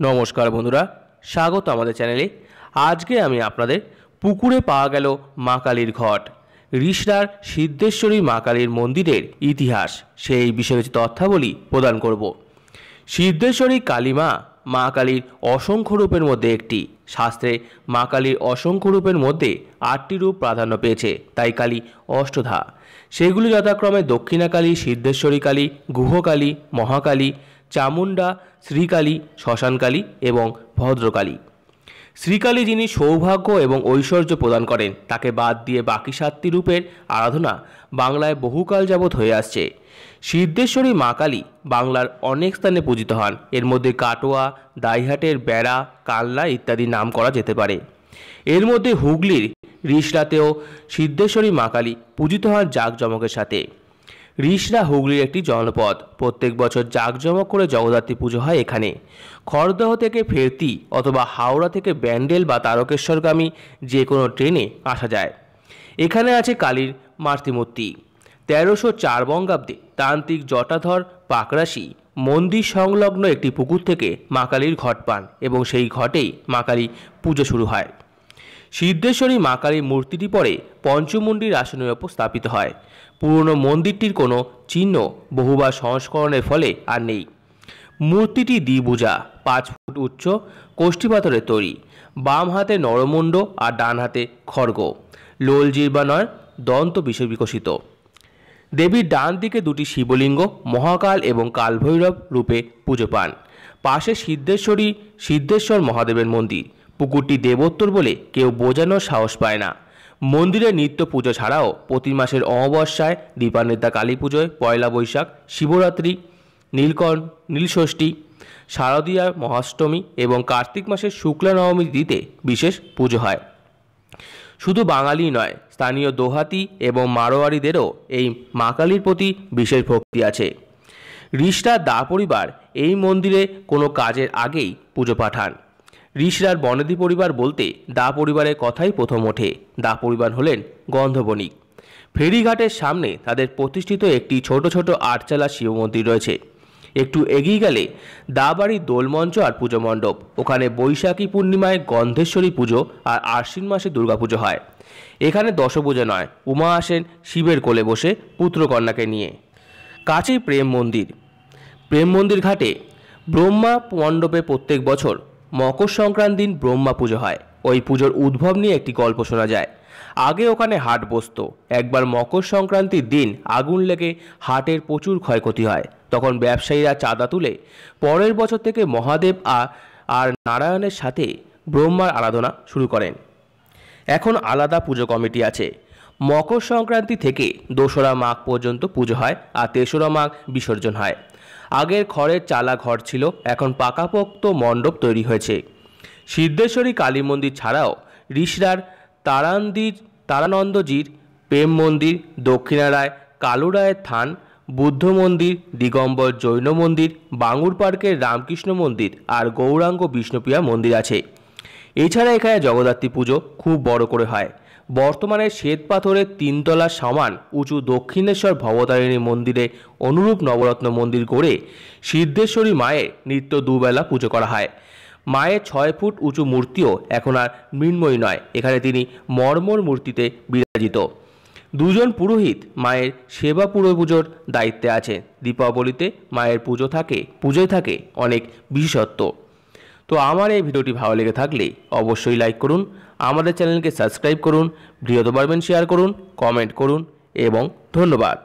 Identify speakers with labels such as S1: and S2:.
S1: নমস্কার বন্ধুরা, স্বাগত আমাদের চ্যানেলে। আজকে আমি আপনাদের পুকুরে পাওয়া গেল মা কালীর ঘট, রিষড়ার সিদ্ধেশ্বরী মা কালীর মন্দিরের ইতিহাস, সেই বিষয়ে কিছু তথ্যাবলী প্রদান করব। সিদ্ধেশ্বরী কালীমা মা কালীর অসংখ্য রূপের মধ্যে একটি। শাস্ত্রে মা কালীর অসংখ্য রূপের মধ্যে 8টি রূপ প্রাধান্য পেয়েছে, তাই কালী অষ্টধা। সেগুলি যথাক্রমে দক্ষিণাকালী, সিদ্ধেশ্বরী কালী, গুহকালী, মহাকালী, চামুণ্ডা, শ্রীকালী, শ্মশানকালী এবং ভদ্রকালী। শ্রীকালী যিনি সৌভাগ্য এবং ঐশ্বর্য প্রদান করেন, তাকে বাদ দিয়ে বাকি 7টি রূপের আরাধনা বাংলায় বহুকাল যাবৎ হয়ে আসছে। সিদ্ধেশ্বরী মা কালী বাংলার অনেক স্থানে পূজিত হন। এর মধ্যে কাটোয়া, দাইহাটের বেড়া, কালনা ইত্যাদি নাম করা যেতে পারে। এর মধ্যে হুগলির রিষড়াতেও সিদ্ধেশ্বরী মা কালী পূজিত হন জাঁকজমকের সাথে। রিষড়া হুগলির একটি জনপদ। প্রত্যেক বছর জাঁকজমক করে জগদ্ধাত্রী পুজো হয় এখানে। খড়দহ থেকে ফেরতি অথবা হাওড়া থেকে ব্যান্ডেল বা তারকেশ্বরগামী যে কোনো ট্রেনে আসা যায়। এখানে আছে কালীর মাতৃমূর্তি। 1304 বঙ্গাব্দে তান্ত্রিক জটাধর পাকরাশি মন্দির সংলগ্ন একটি পুকুর থেকে মা কালীর ঘট পান এবং সেই ঘটেই মা কালী পুজো শুরু হয়। সিদ্ধেশ্বরী মা কালীর মূর্তিটি পরে পঞ্চমুণ্ডির আসনের ওপর স্থাপিত হয়। পুরনো মন্দিরটির কোনো চিহ্ন বহুবার সংস্করণের ফলে আর নেই। মূর্তিটি দ্বিভুজা, 5 ফুট উচ্চ, কোষ্ঠী পাথরের তৈরি। বাম হাতে নরমুণ্ড আর ডান হাতে খড়গ, লোল জিহ্বানয় দন্ত বিকশিত। দেবীর ডান দিকে 2টি শিবলিঙ্গ মহাকাল এবং কালভৈরব রূপে পুজো পান। পাশে সিদ্ধেশ্বর মহাদেবের মন্দির। পুকুরটি দেবোত্তর বলে কেউ বোঝানোর সাহস পায় না। মন্দিরে নিত্য পুজো ছাড়াও প্রতি মাসের অমাবস্যায়, দীপান্বিতা কালী পুজোয়, পয়লা বৈশাখ, শিবরাত্রি, নীলষষ্ঠী, শারদীয়া মহাষ্টমী এবং কার্তিক মাসের শুক্লা নবমী তিথিতে বিশেষ পুজো হয়। শুধু বাঙালি নয়, স্থানীয় দোহাতি এবং মারোয়ারিদেরও এই মা কালীর প্রতি বিশেষ ভক্তি আছে। রিষড়ার দা পরিবার এই মন্দিরে কোনো কাজের আগেই পুজো পাঠান। রিষড়ার বনেদি পরিবার বলতে দা পরিবারের কথাই প্রথম ওঠে। দা পরিবার হলেন গন্ধবণিক। ফেরিঘাটের সামনে তাদের প্রতিষ্ঠিত একটি ছোট ছোট 8চালা শিব মন্দির রয়েছে। একটু এগিয়ে গেলে দা বাড়ির দোলমঞ্চ আর পুজো মণ্ডপ। ওখানে বৈশাখী পূর্ণিমায় গন্ধেশ্বরী পুজো আর আশ্বিন মাসে দুর্গাপুজো হয়। এখানে দশভুজা নয়, উমা আসেন শিবের কোলে বসে পুত্রকন্যাকে নিয়ে। কাছেই প্রেম মন্দির ঘাটে ব্রহ্মা মণ্ডপে প্রত্যেক বছর মকর সংক্রান্তির দিন ব্রহ্মা পুজো হয়। ওই পুজোর উদ্ভব নিয়ে একটি গল্প শোনা যায়। আগে ওখানে হাট বসত। একবার মকর সংক্রান্তির দিন আগুন লেগে হাটের প্রচুর ক্ষয়ক্ষতি হয়। তখন ব্যবসায়ীরা চাঁদা তুলে পরের বছর থেকে মহাদেব আর নারায়ণের সাথে ব্রহ্মার আরাধনা শুরু করেন। এখন আলাদা পুজো কমিটি আছে। মকর সংক্রান্তি থেকে 2রা মাঘ পর্যন্ত পুজো হয় আর 3রা মাঘ বিসর্জন হয়। আগের খড়ের চালা ঘর ছিল, এখন পাকাপোক্ত মণ্ডপ তৈরি হয়েছে। সিদ্ধেশ্বরী কালী মন্দির ছাড়াও রিষড়ার তারানন্দজির প্রেম মন্দির, দক্ষিণারায় কালুরায়ের থান, বুদ্ধ মন্দির, দিগম্বর জৈন মন্দির, বাঙুর পার্কের রামকৃষ্ণ মন্দির আর গৌরাঙ্গ বিষ্ণুপ্রিয়া মন্দির আছে। এছাড়া এখানে জগদ্ধাত্রী পুজো খুব বড় করে হয়। বর্তমানে শ্বেত পাথরের 3তলা সমান উঁচু দক্ষিণেশ্বর ভবতারিণী মন্দিরে অনুরূপ নবরত্ন মন্দির গড়ে সিদ্ধেশ্বরী মায়ের নিত্য দুবেলা পুজো করা হয়। মায়ের 6 ফুট উঁচু মূর্তিও এখন আর মৃন্ময়ী নয়, এখানে তিনি মর্মর মূর্তিতে বিরাজিত। 2জন পুরোহিত মায়ের সেবা পুজোর দায়িত্বে আছে। দীপাবলিতে মায়ের পুজোয় থাকে অনেক বিশেষত্ব। তো আমার এই ভিডিওটি ভালো লেগে থাকলে অবশ্যই লাইক করুন, আমাদের চ্যানেলকে সাবস্ক্রাইব করুন, ভিডিওতে পারবেন শেয়ার করুন, কমেন্ট করুন এবং ধন্যবাদ।